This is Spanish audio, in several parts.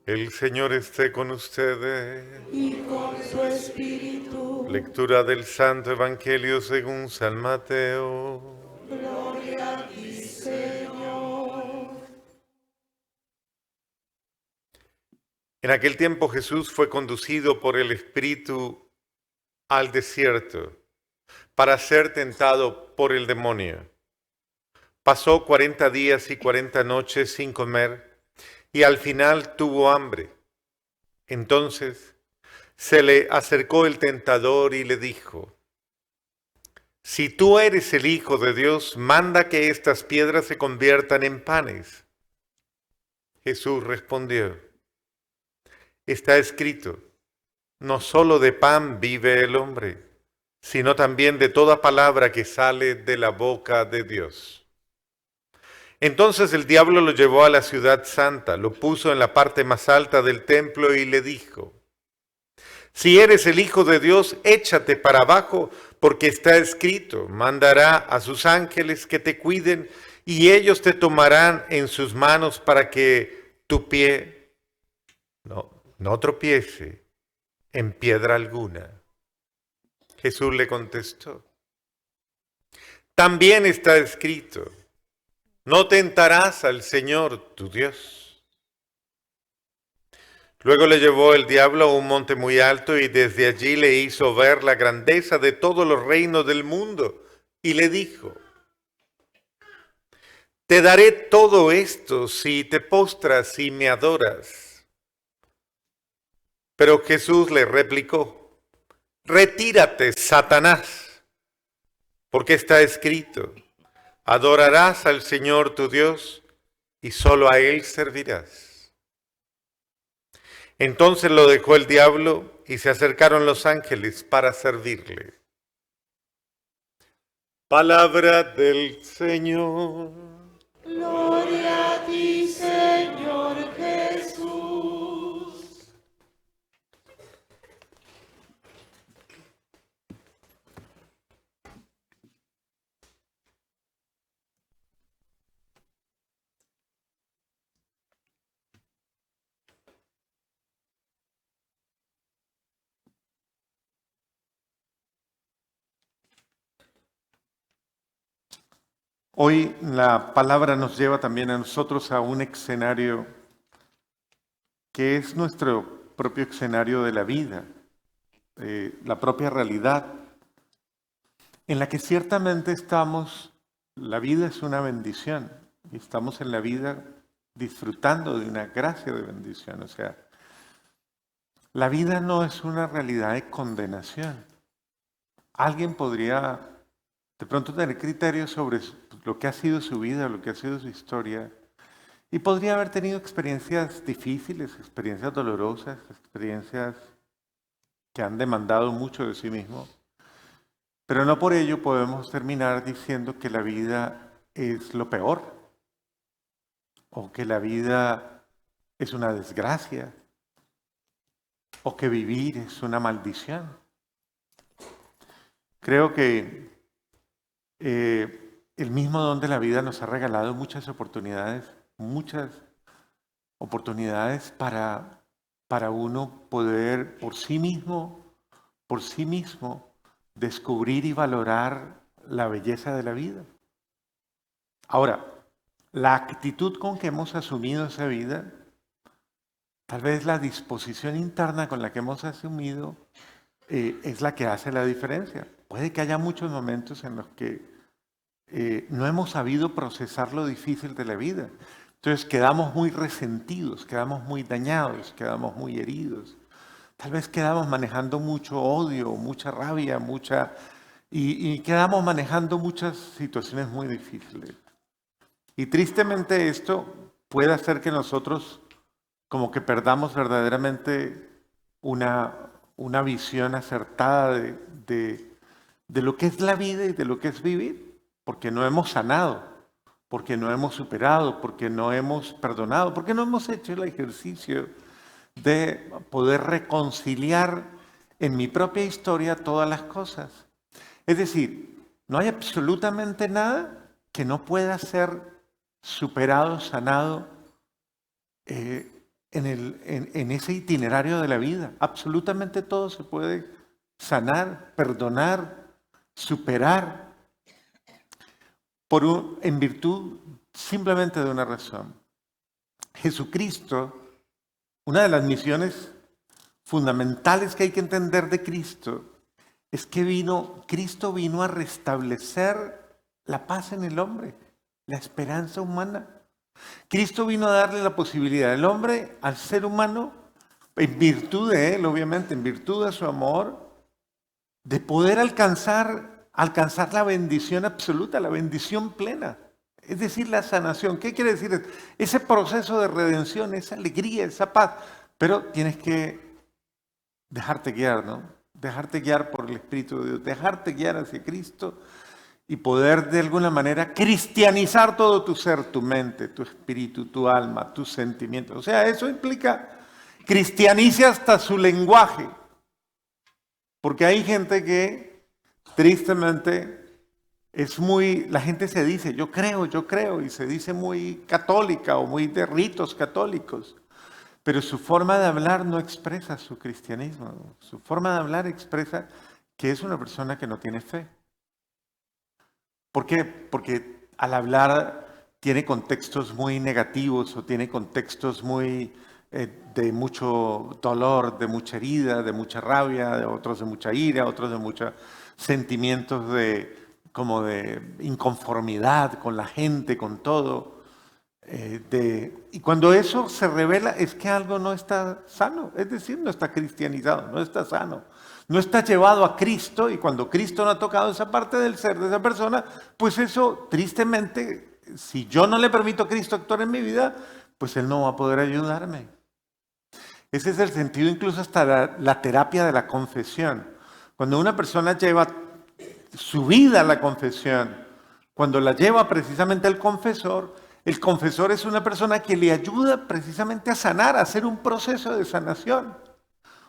El Señor esté con ustedes. Y con su espíritu. Lectura del Santo Evangelio según San Mateo. Gloria a ti, Señor. En aquel tiempo Jesús fue conducido por el Espíritu al desierto para ser tentado por el demonio. Pasó 40 días y 40 noches sin comer y al final tuvo hambre. Entonces se le acercó el tentador y le dijo: Si tú eres el Hijo de Dios, manda que estas piedras se conviertan en panes. Jesús respondió: Está escrito, no solo de pan vive el hombre, sino también de toda palabra que sale de la boca de Dios. Entonces el diablo lo llevó a la ciudad santa, lo puso en la parte más alta del templo y le dijo: Si eres el Hijo de Dios, échate para abajo, porque está escrito, mandará a sus ángeles que te cuiden y ellos te tomarán en sus manos para que tu pie no tropiece en piedra alguna. Jesús le contestó: También está escrito, no tentarás al Señor tu Dios. Luego le llevó el diablo a un monte muy alto y desde allí le hizo ver la grandeza de todos los reinos del mundo y le dijo: Te daré todo esto si te postras y me adoras. Pero Jesús le replicó: Retírate, Satanás, porque está escrito, adorarás al Señor tu Dios y solo a Él servirás. Entonces lo dejó el diablo y se acercaron los ángeles para servirle. Palabra del Señor. Gloria a ti, Señor Jesús. Hoy la palabra nos lleva también a nosotros a un escenario que es nuestro propio escenario de la vida, la propia realidad, en la que ciertamente estamos, la vida es una bendición y estamos en la vida disfrutando de una gracia de bendición. O sea, la vida no es una realidad de condenación. Alguien podría de pronto tener criterios sobre lo que ha sido su vida, lo que ha sido su historia, y podría haber tenido experiencias difíciles, experiencias dolorosas, experiencias que han demandado mucho de sí mismo, pero no por ello podemos terminar diciendo que la vida es lo peor, o que la vida es una desgracia, o que vivir es una maldición. Creo que el mismo don de la vida nos ha regalado muchas oportunidades para uno poder por sí mismo, descubrir y valorar la belleza de la vida. Ahora, la actitud con que hemos asumido esa vida, tal vez la disposición interna con la que hemos asumido, es la que hace la diferencia. Puede que haya muchos momentos en los que no hemos sabido procesar lo difícil de la vida. Entonces quedamos muy resentidos, quedamos muy dañados, quedamos muy heridos. Tal vez quedamos manejando mucho odio, mucha rabia, y quedamos manejando muchas situaciones muy difíciles. Y tristemente esto puede hacer que nosotros como que perdamos verdaderamente una visión acertada de lo que es la vida y de lo que es vivir, porque no hemos sanado, porque no hemos superado, porque no hemos perdonado, porque no hemos hecho el ejercicio de poder reconciliar en mi propia historia todas las cosas. Es decir, no hay absolutamente nada que no pueda ser superado, sanado, en ese itinerario de la vida. Absolutamente todo se puede sanar, perdonar, superar en virtud simplemente de una razón. Jesucristo, una de las misiones fundamentales que hay que entender de Cristo es que Cristo vino a restablecer la paz en el hombre, la esperanza humana. Cristo vino a darle la posibilidad al hombre, al ser humano, en virtud de él, obviamente, en virtud de su amor, de poder alcanzar la bendición absoluta, la bendición plena. Es decir, la sanación. ¿Qué quiere decir? Ese proceso de redención, esa alegría, esa paz. Pero tienes que dejarte guiar, ¿no? Dejarte guiar por el Espíritu de Dios, dejarte guiar hacia Cristo y poder de alguna manera cristianizar todo tu ser, tu mente, tu espíritu, tu alma, tus sentimientos. O sea, eso implica cristianice hasta su lenguaje. Porque hay gente que tristemente la gente se dice, yo creo, y se dice muy católica o muy de ritos católicos, pero su forma de hablar no expresa su cristianismo. Su forma de hablar expresa que es una persona que no tiene fe. ¿Por qué? Porque al hablar tiene contextos muy negativos o tiene contextos muy de mucho dolor, de mucha herida, de mucha rabia, de otros de mucha ira, otros de muchos sentimientos como de inconformidad con la gente, con todo. Y cuando eso se revela es que algo no está sano, es decir, no está cristianizado, no está sano, no está llevado a Cristo, y cuando Cristo no ha tocado esa parte del ser de esa persona, pues eso tristemente, si yo no le permito a Cristo actuar en mi vida, pues Él no va a poder ayudarme. Ese es el sentido incluso hasta la terapia de la confesión. Cuando una persona lleva su vida a la confesión, cuando la lleva precisamente al confesor, el confesor es una persona que le ayuda precisamente a sanar, a hacer un proceso de sanación,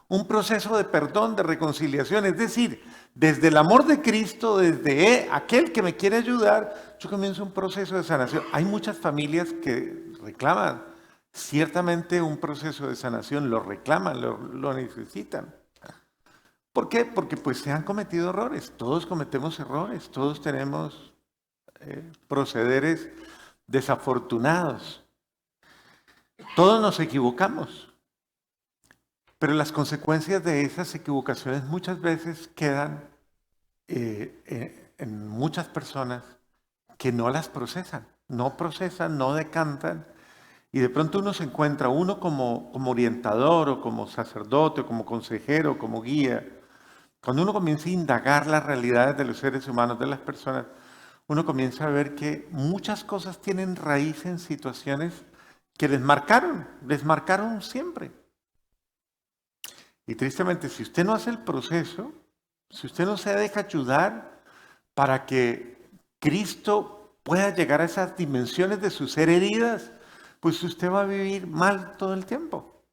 un proceso de perdón, de reconciliación. Es decir, desde el amor de Cristo, desde aquel que me quiere ayudar, yo comienzo un proceso de sanación. Hay muchas familias que reclaman ciertamente un proceso de sanación, lo reclaman, lo necesitan. ¿Por qué? Porque pues se han cometido errores, todos cometemos errores, todos tenemos procederes desafortunados. Todos nos equivocamos, pero las consecuencias de esas equivocaciones muchas veces quedan en muchas personas que no las procesan, no decantan, y de pronto uno se encuentra, uno como orientador o como sacerdote o como consejero o como guía, cuando uno comienza a indagar las realidades de los seres humanos, de las personas, uno comienza a ver que muchas cosas tienen raíz en situaciones que les marcaron siempre. Y tristemente, si usted no hace el proceso, si usted no se deja ayudar para que Cristo pueda llegar a esas dimensiones de su ser heridas, pues usted va a vivir mal todo el tiempo.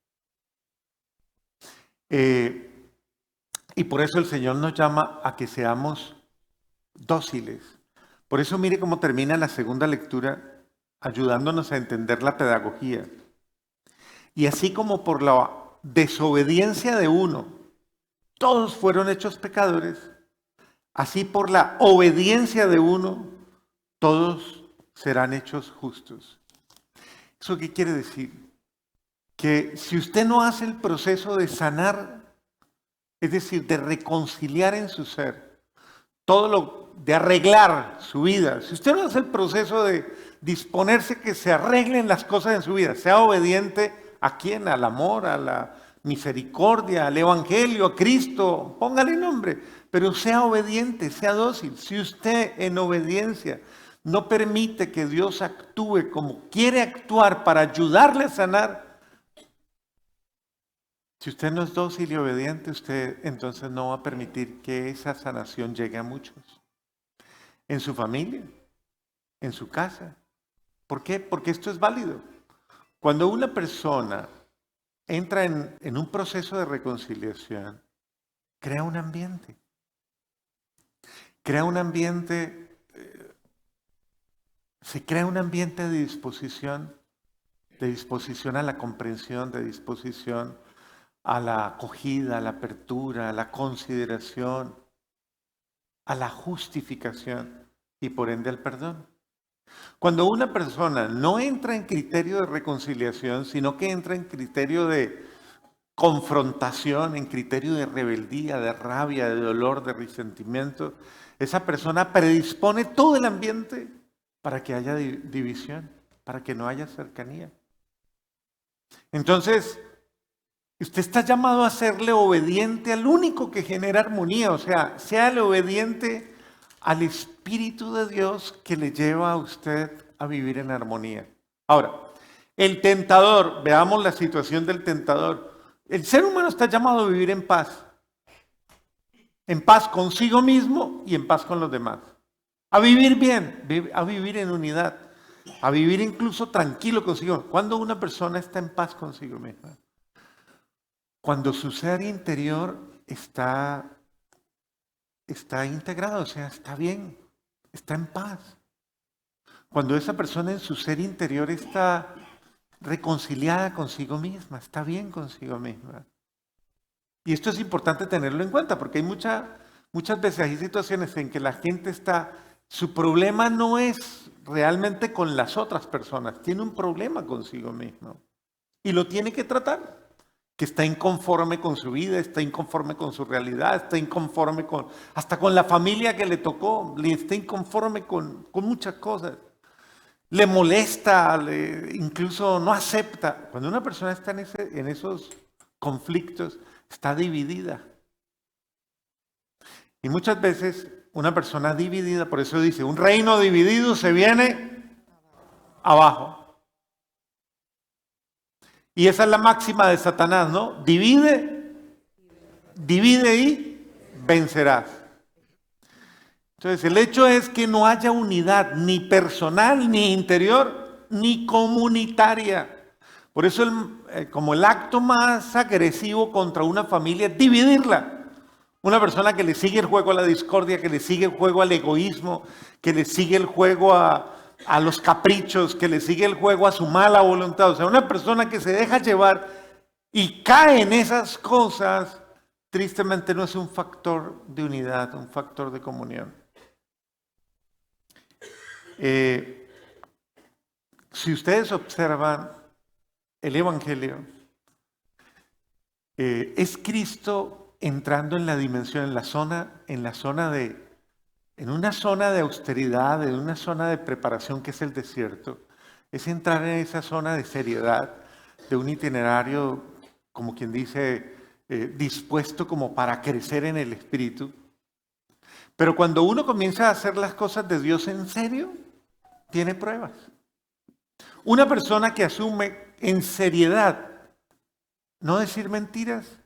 Y por eso el Señor nos llama a que seamos dóciles. Por eso mire cómo termina la segunda lectura, ayudándonos a entender la pedagogía. Y así como por la desobediencia de uno, todos fueron hechos pecadores, así por la obediencia de uno, todos serán hechos justos. ¿Eso qué quiere decir? Que si usted no hace el proceso de sanar, es decir, de reconciliar en su ser, de arreglar su vida, si usted no hace el proceso de disponerse que se arreglen las cosas en su vida, sea obediente ¿a quién? Al amor, a la misericordia, al evangelio, a Cristo, póngale nombre, pero sea obediente, sea dócil. Si usted en obediencia no permite que Dios actúe como quiere actuar para ayudarle a sanar, si usted no es dócil y obediente, usted entonces no va a permitir que esa sanación llegue a muchos. En su familia, en su casa. ¿Por qué? Porque esto es válido. Cuando una persona entra en un proceso de reconciliación, crea un ambiente. Se crea un ambiente de disposición de disposición a la comprensión, de disposición a la acogida, a la apertura, a la consideración, a la justificación y por ende al perdón. Cuando una persona no entra en criterio de reconciliación, sino que entra en criterio de confrontación, en criterio de rebeldía, de rabia, de dolor, de resentimiento, esa persona predispone todo el ambiente para que haya división, para que no haya cercanía. Entonces, usted está llamado a serle obediente al único que genera armonía, o sea, séale obediente al Espíritu de Dios que le lleva a usted a vivir en armonía. Ahora, el tentador, veamos la situación del tentador. El ser humano está llamado a vivir en paz consigo mismo y en paz con los demás. A vivir bien, a vivir en unidad, a vivir incluso tranquilo consigo. Cuando una persona está en paz consigo misma, cuando su ser interior está integrado, o sea, está bien, está en paz. Cuando esa persona en su ser interior está reconciliada consigo misma, está bien consigo misma. Y esto es importante tenerlo en cuenta porque hay muchas veces hay situaciones en que la gente su problema no es realmente con las otras personas, tiene un problema consigo mismo y lo tiene que tratar. Que está inconforme con su vida, está inconforme con su realidad, está inconforme hasta con la familia que le tocó, está inconforme con muchas cosas. Le molesta, incluso no acepta. Cuando una persona está en esos conflictos, está dividida. Y muchas veces una persona dividida, por eso dice, un reino dividido se viene abajo. Y esa es la máxima de Satanás, ¿no? Divide y vencerás. Entonces, el hecho es que no haya unidad, ni personal, ni interior, ni comunitaria. Por eso, como el acto más agresivo contra una familia es dividirla. Una persona que le sigue el juego a la discordia, que le sigue el juego al egoísmo, que le sigue el juego a los caprichos, que le sigue el juego a su mala voluntad. O sea, una persona que se deja llevar y cae en esas cosas, tristemente no es un factor de unidad, un factor de comunión. Si ustedes observan el Evangelio, es Cristo entrando en la dimensión, en una zona de austeridad, en una zona de preparación que es el desierto. Es entrar en esa zona de seriedad, de un itinerario, como quien dice, dispuesto como para crecer en el Espíritu. Pero cuando uno comienza a hacer las cosas de Dios en serio, tiene pruebas. Una persona que asume en seriedad no decir mentiras,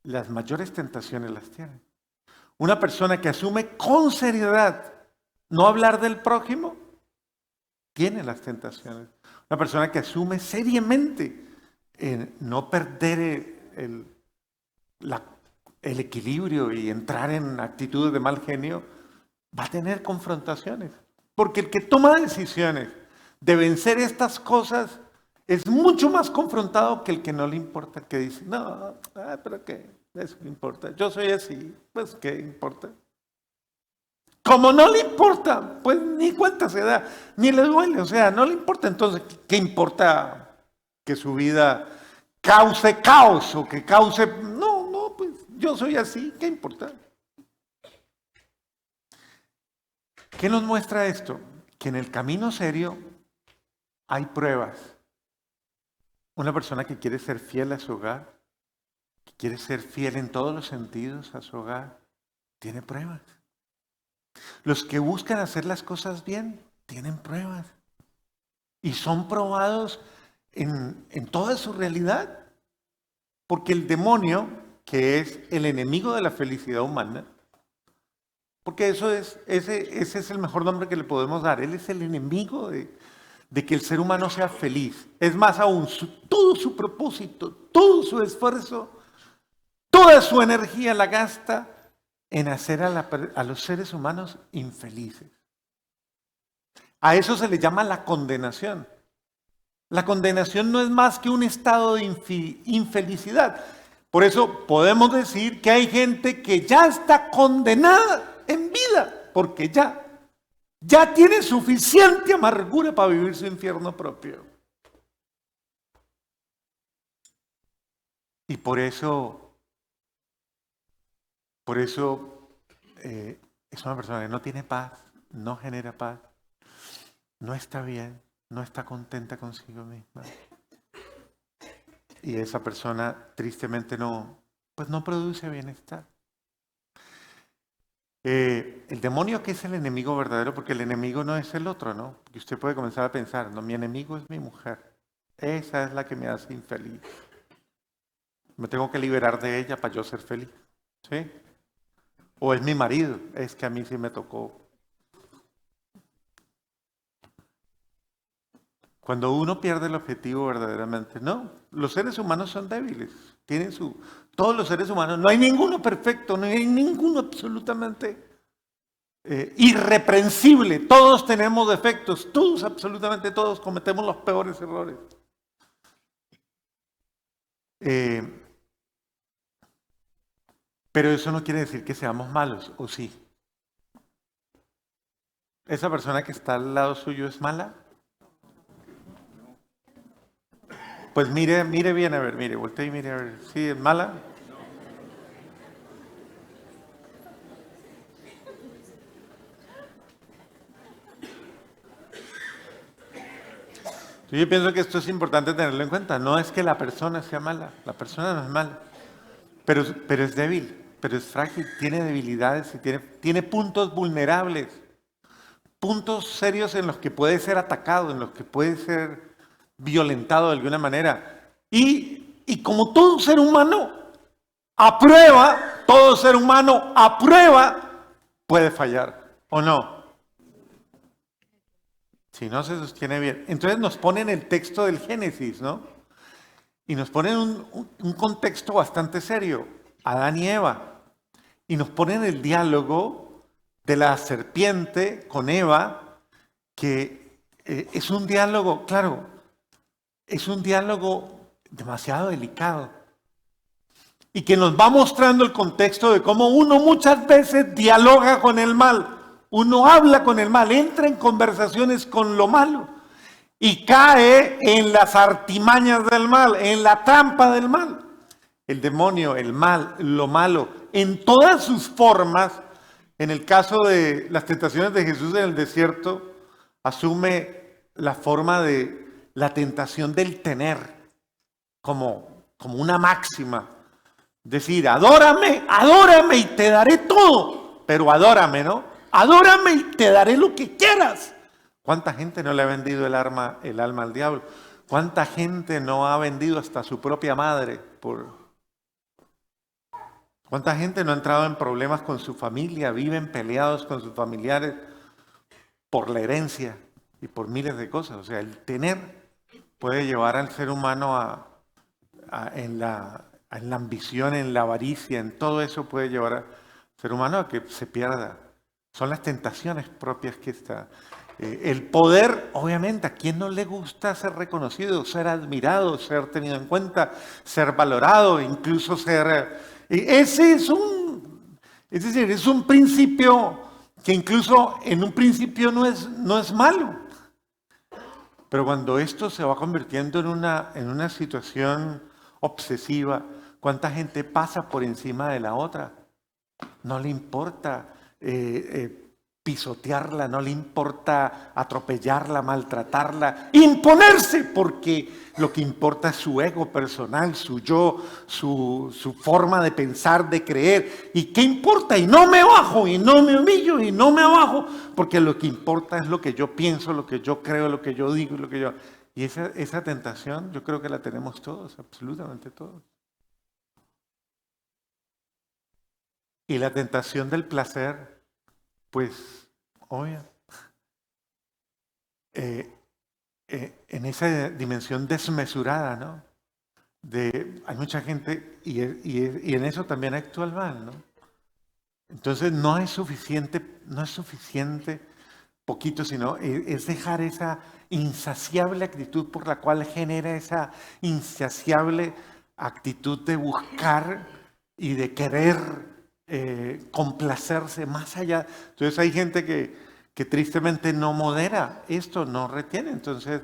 las mayores tentaciones las tiene. Una persona que asume con seriedad no hablar del prójimo, tiene las tentaciones. Una persona que asume seriamente no perder el equilibrio y entrar en actitudes de mal genio, va a tener confrontaciones. Porque el que toma decisiones de vencer estas cosas es mucho más confrontado que el que no le importa, el que dice, no, pero ¿qué? Eso no importa, yo soy así, pues ¿qué importa? Como no le importa, pues ni cuenta se da, ni le duele, o sea, no le importa, entonces, ¿qué importa que su vida cause caos o que cause, no, pues yo soy así, ¿qué importa? ¿Qué nos muestra esto? Que en el camino serio hay pruebas. Una persona que quiere ser fiel a su hogar, que quiere ser fiel en todos los sentidos a su hogar, tiene pruebas. Los que buscan hacer las cosas bien, tienen pruebas. Y son probados en toda su realidad. Porque el demonio, que es el enemigo de la felicidad humana, porque ese es el mejor nombre que le podemos dar. Él es el enemigo de que el ser humano sea feliz. Es más aún, todo su propósito, todo su esfuerzo, toda su energía la gasta en hacer a los seres humanos infelices. A eso se le llama la condenación. La condenación no es más que un estado de infelicidad. Por eso podemos decir que hay gente que ya está condenada en vida, porque ya tiene suficiente amargura para vivir su infierno propio. Y por eso es una persona que no tiene paz, no genera paz, no está bien, no está contenta consigo misma. Y esa persona tristemente no produce bienestar. El demonio, que es el enemigo verdadero, porque el enemigo no es el otro, ¿no? Y usted puede comenzar a pensar, no, mi enemigo es mi mujer. Esa es la que me hace infeliz. Me tengo que liberar de ella para yo ser feliz. ¿Sí? O es mi marido, es que a mí sí me tocó. Cuando uno pierde el objetivo verdaderamente, no, los seres humanos son débiles, todos los seres humanos, no hay ninguno perfecto, no hay ninguno absolutamente irreprensible, todos tenemos defectos, todos, absolutamente todos, cometemos los peores errores. Pero eso no quiere decir que seamos malos, ¿o sí? ¿Esa persona que está al lado suyo es mala? Pues mire bien, a ver, voltee y mire a ver, ¿sí es mala? Yo pienso que esto es importante tenerlo en cuenta. No es que la persona sea mala, la persona no es mala, pero es débil, pero es frágil, tiene debilidades y tiene puntos vulnerables, puntos serios en los que puede ser atacado, en los que puede ser violentado de alguna manera. Y como todo ser humano todo ser humano a prueba puede fallar, ¿o no? Si no se sostiene bien. Entonces nos ponen el texto del Génesis, ¿no? Y nos ponen un contexto bastante serio, Adán y Eva. Y nos ponen el diálogo de la serpiente con Eva, que es un diálogo, claro, es un diálogo demasiado delicado. Y que nos va mostrando el contexto de cómo uno muchas veces dialoga con el mal. Uno habla con el mal, entra en conversaciones con lo malo y cae en las artimañas del mal, en la trampa del mal. El demonio, el mal, lo malo, en todas sus formas, en el caso de las tentaciones de Jesús en el desierto, asume la forma de la tentación del tener como una máxima. Decir, adórame y te daré todo, pero adórame, ¿no? Adórame y te daré lo que quieras. ¿Cuánta gente no le ha vendido el alma al diablo? ¿Cuánta gente no ha vendido hasta su propia madre? ¿Cuánta gente no ha entrado en problemas con su familia? Viven peleados con sus familiares por la herencia y por miles de cosas. O sea, el tener puede llevar al ser humano en la ambición, en la avaricia, en todo eso puede llevar al ser humano a que se pierda. Son las tentaciones propias que está. El poder, obviamente, ¿a quién no le gusta ser reconocido, ser admirado, ser tenido en cuenta, ser valorado, incluso ser... Ese es un principio que incluso en un principio no es malo. Pero cuando esto se va convirtiendo en una situación obsesiva, ¿cuánta gente pasa por encima de la otra? No le importa pisotearla, no le importa atropellarla, maltratarla, imponerse, porque lo que importa es su ego personal, su yo, su forma de pensar, de creer. ¿Y qué importa? Y no me bajo, y no me humillo, y no me abajo, porque lo que importa es lo que yo pienso, lo que yo creo, lo que yo digo, lo que yo... Y esa tentación yo creo que la tenemos todos, absolutamente todos. Y la tentación del placer, pues, obvio, en esa dimensión desmesurada, ¿no? Hay mucha gente, y en eso también actúa el mal, ¿no? Entonces no es suficiente poquito, sino es dejar esa insaciable actitud por la cual genera esa insaciable actitud de buscar y de querer complacerse más allá. Entonces hay gente que tristemente no modera esto, no retiene, entonces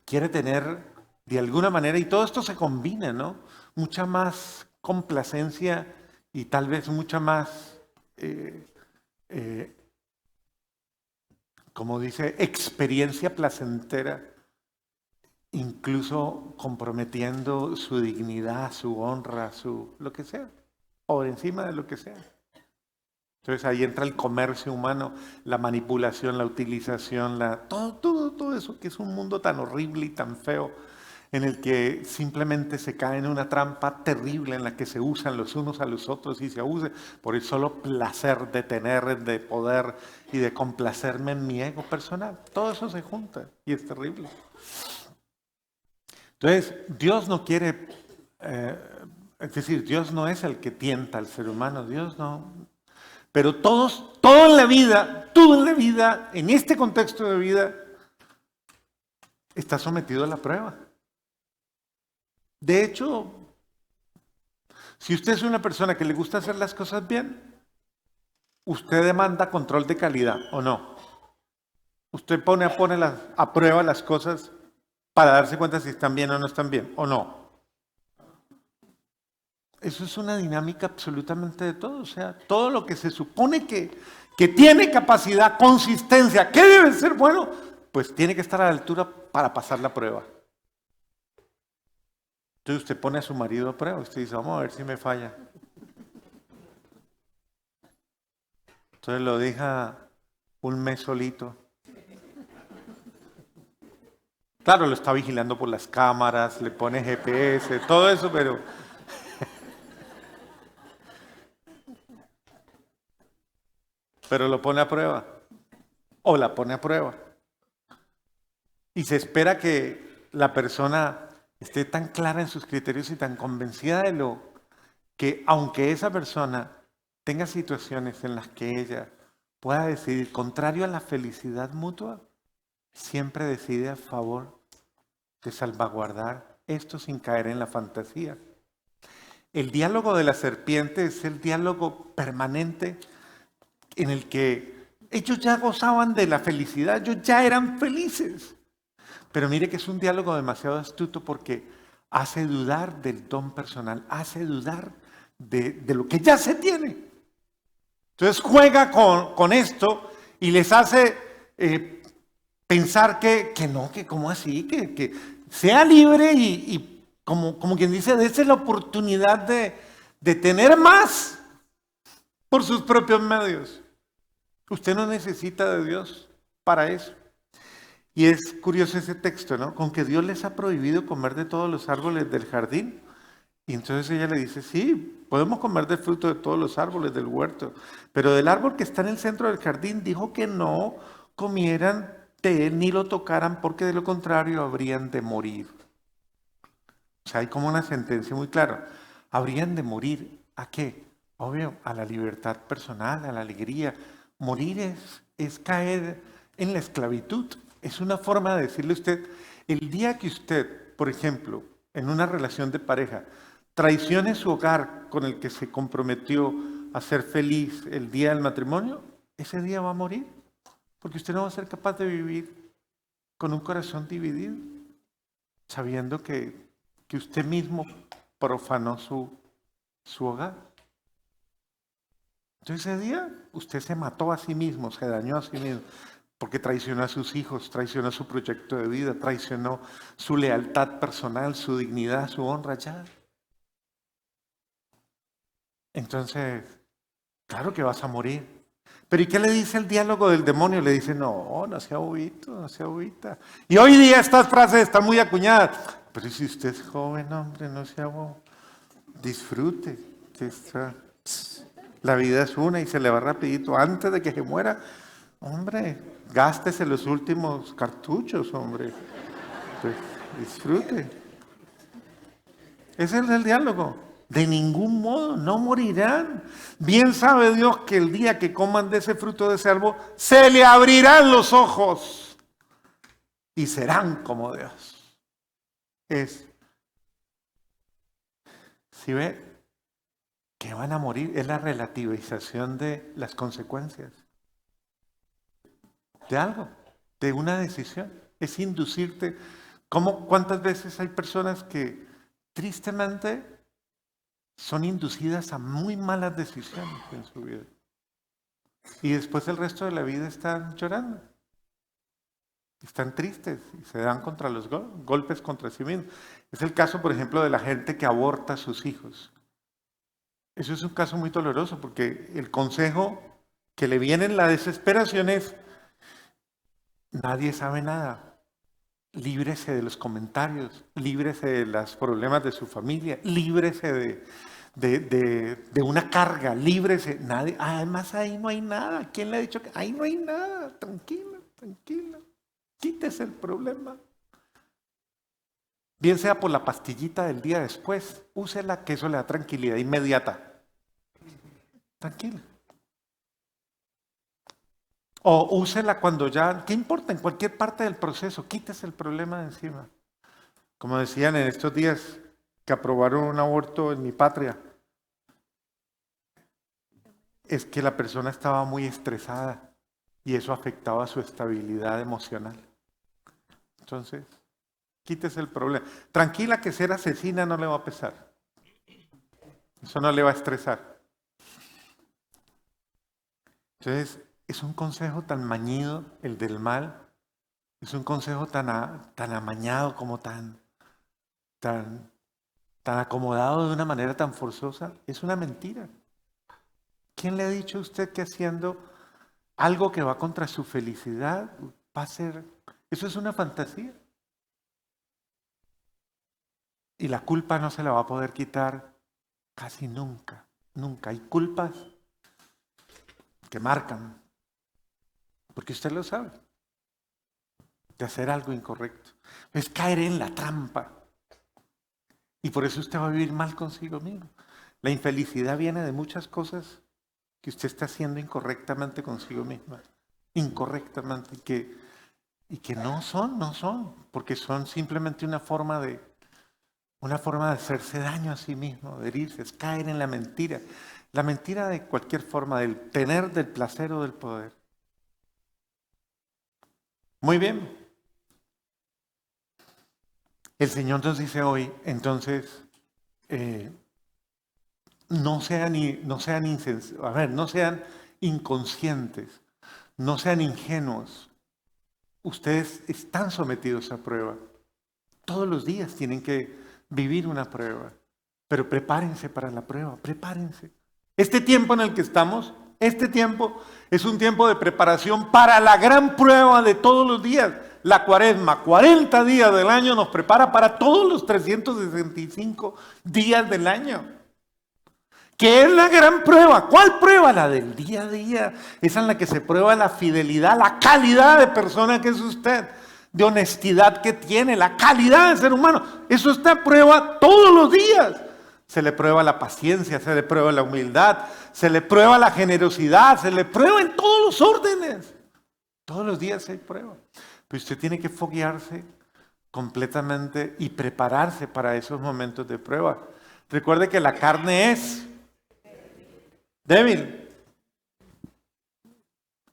quiere tener de alguna manera, y todo esto se combina, ¿no? Mucha más complacencia y tal vez mucha más, como dice, experiencia placentera, incluso comprometiendo su dignidad, su honra, su lo que sea, por encima de lo que sea. Entonces ahí entra el comercio humano, la manipulación, la utilización, todo eso que es un mundo tan horrible y tan feo, en el que simplemente se cae en una trampa terrible en la que se usan los unos a los otros y se abuse por el solo placer de tener, de poder y de complacerme en mi ego personal. Todo eso se junta y es terrible. Entonces, Dios no quiere, es decir, Dios no es el que tienta al ser humano, Dios no. Pero todo en la vida, en este contexto de vida, está sometido a la prueba. De hecho, si usted es una persona que le gusta hacer las cosas bien, usted demanda control de calidad, ¿o no? Usted pone a prueba las cosas para darse cuenta si están bien o no están bien, ¿o no? Eso es una dinámica absolutamente de todo. O sea, todo lo que se supone que tiene capacidad, consistencia, que debe ser bueno, pues tiene que estar a la altura para pasar la prueba. Entonces usted pone a su marido a prueba, usted dice, vamos a ver si me falla. Entonces lo deja un mes solito. Claro, lo está vigilando por las cámaras, le pone GPS, todo eso, pero lo pone a prueba, o la pone a prueba. Y se espera que la persona esté tan clara en sus criterios y tan convencida de lo que, aunque esa persona tenga situaciones en las que ella pueda decidir contrario a la felicidad mutua, siempre decide a favor de salvaguardar esto sin caer en la fantasía. El diálogo de la serpiente es el diálogo permanente en el que ellos ya gozaban de la felicidad, ellos ya eran felices. Pero mire que es un diálogo demasiado astuto porque hace dudar del don personal, hace dudar de lo que ya se tiene. Entonces juega con esto y les hace pensar que no, que cómo así, que sea libre y como quien dice, dése la oportunidad de tener más por sus propios medios. Usted no necesita de Dios para eso. Y es curioso ese texto, ¿no? Con que Dios les ha prohibido comer de todos los árboles del jardín. Y entonces ella le dice, sí, podemos comer del fruto de todos los árboles del huerto, pero del árbol que está en el centro del jardín dijo que no comieran de él ni lo tocaran porque de lo contrario habrían de morir. O sea, hay como una sentencia muy clara. Habrían de morir, ¿a qué? Obvio, a la libertad personal, a la alegría. Morir es caer en la esclavitud. Es una forma de decirle a usted, el día que usted, por ejemplo, en una relación de pareja, traicione su hogar con el que se comprometió a ser feliz el día del matrimonio, ese día va a morir, porque usted no va a ser capaz de vivir con un corazón dividido, sabiendo que usted mismo profanó su hogar. Entonces ese día usted se mató a sí mismo, se dañó a sí mismo. Porque traicionó a sus hijos, traicionó su proyecto de vida, traicionó su lealtad personal, su dignidad, su honra ya. Entonces, claro que vas a morir. Pero ¿y qué le dice el diálogo del demonio? Le dice, no sea bobito, no sea bobita. Y hoy día estas frases están muy acuñadas. Pero si usted es joven, hombre, no sea bobo. Disfrute. La vida es una y se le va rapidito. Antes de que se muera, hombre, gástese los últimos cartuchos, hombre. Pues, disfrute. Ese es el diálogo. De ningún modo, no morirán. Bien sabe Dios que el día que coman de ese fruto de ese árbol, se le abrirán los ojos y serán como Dios. Si ve que van a morir, es la relativización de las consecuencias de algo, de una decisión. Es inducirte. ¿Cuántas veces hay personas que tristemente son inducidas a muy malas decisiones en su vida? Y después el resto de la vida están llorando. Están tristes y se dan contra los golpes contra sí mismos. Es el caso, por ejemplo, de la gente que aborta a sus hijos. Eso es un caso muy doloroso porque el consejo que le viene en la desesperación es: nadie sabe nada. Líbrese de los comentarios, líbrese de los problemas de su familia, líbrese de una carga, líbrese. Nadie, además ahí no hay nada. ¿Quién le ha dicho que ahí no hay nada? Tranquila, tranquila. Quítese el problema. Bien sea por la pastillita del día después, úsela, que eso le da tranquilidad inmediata. Tranquila. O úsela cuando ya, ¿qué importa? En cualquier parte del proceso, quítese el problema de encima. Como decían en estos días que aprobaron un aborto en mi patria, es que la persona estaba muy estresada y eso afectaba su estabilidad emocional. Entonces, quítese el problema. Tranquila, que ser asesina no le va a pesar. Eso no le va a estresar. Entonces, es un consejo tan mañido, el del mal. Es un consejo tan amañado, como tan acomodado de una manera tan forzosa. Es una mentira. ¿Quién le ha dicho a usted que haciendo algo que va contra su felicidad va a ser? Eso es una fantasía. Y la culpa no se la va a poder quitar casi nunca. Nunca. Hay culpas que marcan, porque usted lo sabe, de hacer algo incorrecto. Es caer en la trampa. Y por eso usted va a vivir mal consigo mismo. La infelicidad viene de muchas cosas que usted está haciendo incorrectamente consigo misma. Incorrectamente. Y que no son, porque son simplemente una forma de hacerse daño a sí mismo, de herirse, es caer en la mentira. La mentira de cualquier forma, del tener, del placer o del poder. Muy bien. El Señor nos dice hoy, entonces, no sean inconscientes, no sean ingenuos. Ustedes están sometidos a prueba. Todos los días tienen que vivir una prueba. Pero prepárense para la prueba, prepárense. Este tiempo en el que estamos, este tiempo es un tiempo de preparación para la gran prueba de todos los días. La Cuaresma, 40 días del año, nos prepara para todos los 365 días del año. ¿Qué es la gran prueba? ¿Cuál prueba? La del día a día. Esa en la que se prueba la fidelidad, la calidad de persona que es usted, de honestidad que tiene, la calidad de ser humano. Eso está a prueba todos los días. Se le prueba la paciencia, se le prueba la humildad, se le prueba la generosidad, se le prueba en todos los órdenes. Todos los días hay prueba. Pero usted tiene que foguearse completamente y prepararse para esos momentos de prueba. Recuerde que la carne es débil.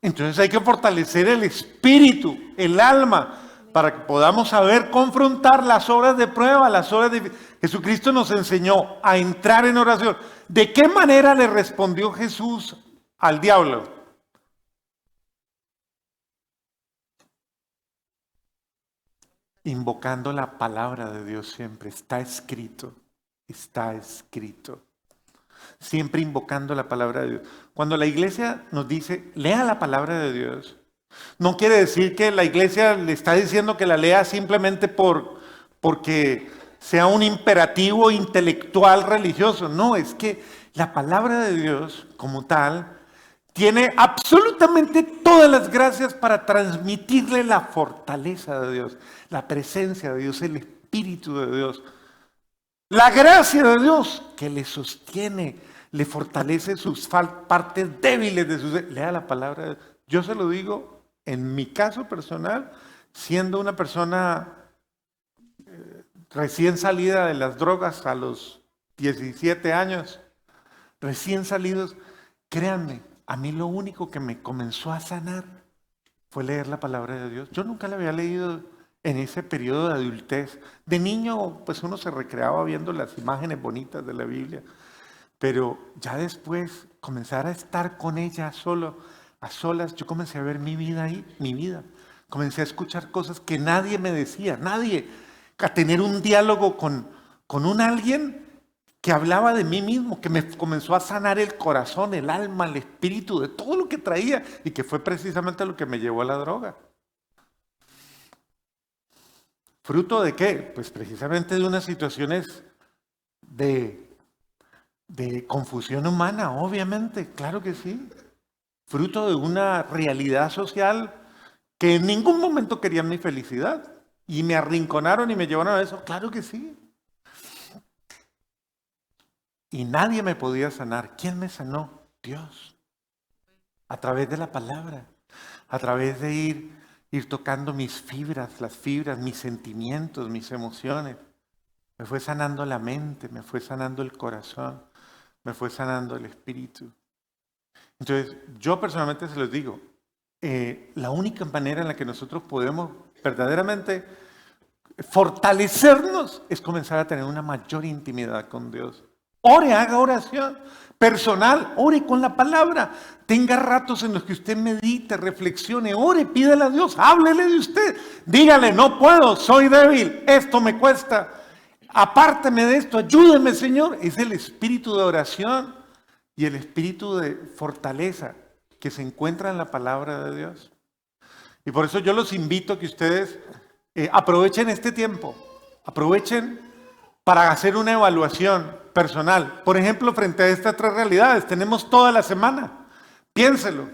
Entonces hay que fortalecer el espíritu, el alma, para que podamos saber confrontar las horas de prueba, las horas de... Jesucristo nos enseñó a entrar en oración. ¿De qué manera le respondió Jesús al diablo? Invocando la palabra de Dios siempre. Está escrito, está escrito. Siempre invocando la palabra de Dios. Cuando la iglesia nos dice, lea la palabra de Dios, no quiere decir que la iglesia le está diciendo que la lea simplemente porque sea un imperativo intelectual religioso. No, es que la palabra de Dios como tal tiene absolutamente todas las gracias para transmitirle la fortaleza de Dios, la presencia de Dios, el Espíritu de Dios. La gracia de Dios que le sostiene, le fortalece sus partes débiles de su ser. Lea la palabra de Dios. Yo se lo digo en mi caso personal, siendo una persona recién salida de las drogas a los 17 años, recién salidos, créanme, a mí lo único que me comenzó a sanar fue leer la palabra de Dios. Yo nunca la había leído en ese periodo de adultez. De niño, pues uno se recreaba viendo las imágenes bonitas de la Biblia, pero ya después, comenzar a estar con ella solo, a solas, yo comencé a ver mi vida ahí, mi vida. Comencé a escuchar cosas que nadie me decía, nadie. A tener un diálogo con un alguien que hablaba de mí mismo, que me comenzó a sanar el corazón, el alma, el espíritu, de todo lo que traía y que fue precisamente lo que me llevó a la droga. ¿Fruto de qué? Pues precisamente de unas situaciones de confusión humana, obviamente, claro que sí. Fruto de una realidad social que en ningún momento querían mi felicidad. Y me arrinconaron y me llevaron a eso, claro que sí. Y nadie me podía sanar. ¿Quién me sanó? Dios. A través de la palabra. A través de ir tocando mis fibras, las fibras, mis sentimientos, mis emociones. Me fue sanando la mente, me fue sanando el corazón, me fue sanando el espíritu. Entonces, yo personalmente se los digo, la única manera en la que nosotros podemos verdaderamente fortalecernos es comenzar a tener una mayor intimidad con Dios. Ore, haga oración personal, ore con la palabra. Tenga ratos en los que usted medite, reflexione, ore, pídale a Dios, háblele de usted. Dígale, no puedo, soy débil, esto me cuesta. Apárteme de esto, ayúdeme, Señor. Es el espíritu de oración y el espíritu de fortaleza que se encuentra en la palabra de Dios. Y por eso yo los invito a que ustedes aprovechen este tiempo, aprovechen para hacer una evaluación personal. Por ejemplo, frente a estas tres realidades, tenemos toda la semana. Piénselo.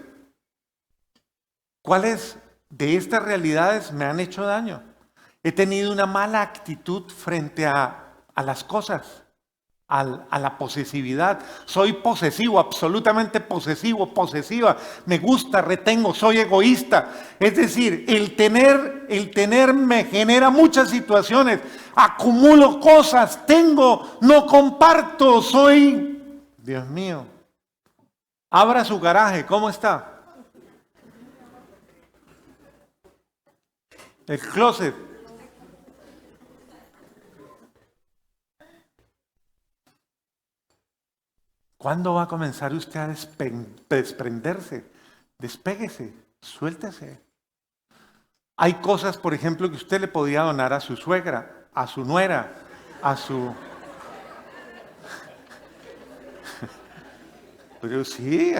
¿Cuáles de estas realidades me han hecho daño? He tenido una mala actitud frente a las cosas, a la posesividad. Soy posesivo, absolutamente posesivo, posesiva. Me gusta, retengo, soy egoísta. Es decir, el tener me genera muchas situaciones. Acumulo cosas, tengo, no comparto, soy... Dios mío. Abra su garaje, ¿cómo está? El closet. ¿Cuándo va a comenzar usted a desprenderse? Despéguese, suéltese. Hay cosas, por ejemplo, que usted le podía donar a su suegra, a su nuera, a su... Pero sí.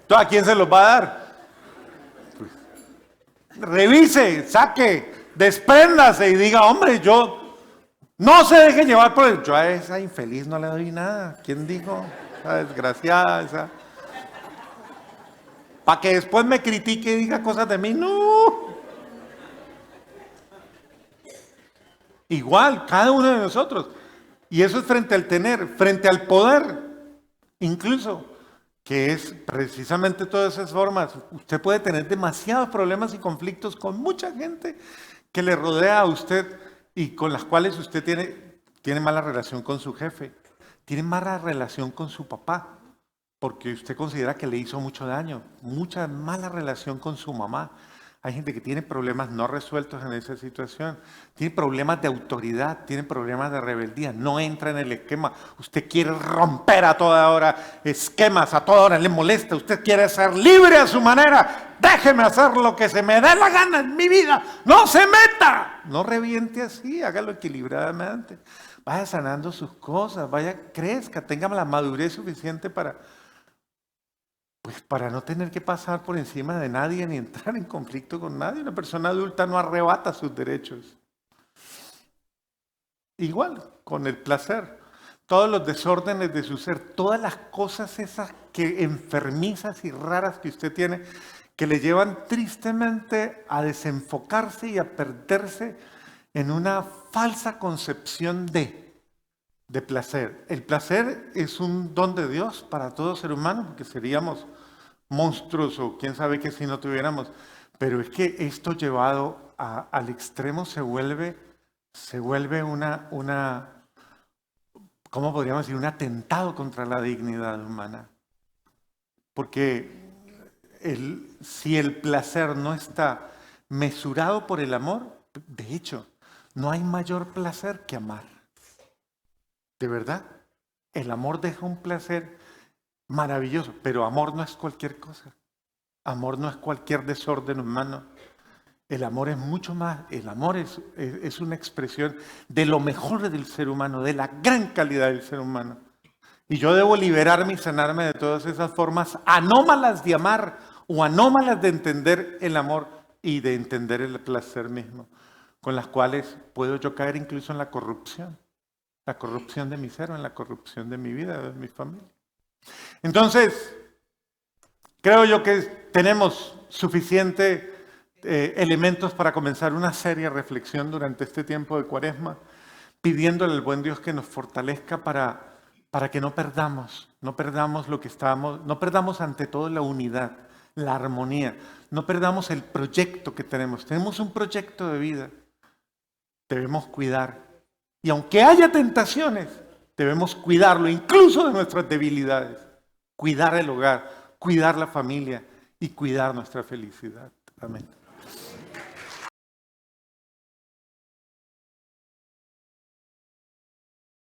¿A quién se los va a dar? Pues, revise, saque, despréndase y diga, hombre, yo... No se deje llevar por el... Yo a esa infeliz no le doy nada. ¿Quién dijo? Esa desgraciada, esa... Para que después me critique y diga cosas de mí. No. Igual, cada uno de nosotros. Y eso es frente al tener, frente al poder. Incluso, que es precisamente todas esas formas. Usted puede tener demasiados problemas y conflictos con mucha gente que le rodea a usted y con las cuales usted tiene mala relación con su jefe, tiene mala relación con su papá, porque usted considera que le hizo mucho daño, mucha mala relación con su mamá. Hay gente que tiene problemas no resueltos en esa situación, tiene problemas de autoridad, tiene problemas de rebeldía, no entra en el esquema. Usted quiere romper a toda hora esquemas, a toda hora le molesta, usted quiere ser libre a su manera. Déjeme hacer lo que se me dé la gana en mi vida, no se meta. No reviente así, hágalo equilibradamente. Vaya sanando sus cosas, vaya, crezca, tenga la madurez suficiente para no tener que pasar por encima de nadie ni entrar en conflicto con nadie. Una persona adulta no arrebata sus derechos. Igual, con el placer. Todos los desórdenes de su ser, todas las cosas esas que enfermizas y raras que usted tiene, que le llevan tristemente a desenfocarse y a perderse en una falsa concepción de placer. El placer es un don de Dios para todo ser humano, porque seríamos monstruos o quién sabe qué si no tuviéramos. Pero es que esto llevado al extremo se vuelve una, ¿cómo podríamos decir? Un atentado contra la dignidad humana. Porque si el placer no está mesurado por el amor, de hecho, no hay mayor placer que amar. De verdad, el amor deja un placer maravilloso, pero amor no es cualquier cosa. Amor no es cualquier desorden humano. El amor es mucho más. El amor es una expresión de lo mejor del ser humano, de la gran calidad del ser humano. Y yo debo liberarme y sanarme de todas esas formas anómalas de amar o anómalas de entender el amor y de entender el placer mismo, con las cuales puedo yo caer incluso en la corrupción de mi ser, en la corrupción de mi vida, de mi familia. Entonces, creo yo que tenemos suficientes elementos para comenzar una seria reflexión durante este tiempo de Cuaresma, pidiéndole al buen Dios que nos fortalezca para que no perdamos lo que estamos, no perdamos ante todo la unidad, la armonía, no perdamos el proyecto que tenemos. Tenemos un proyecto de vida, debemos cuidar. Y aunque haya tentaciones, debemos cuidarlo, incluso de nuestras debilidades. Cuidar el hogar, cuidar la familia y cuidar nuestra felicidad. Amén.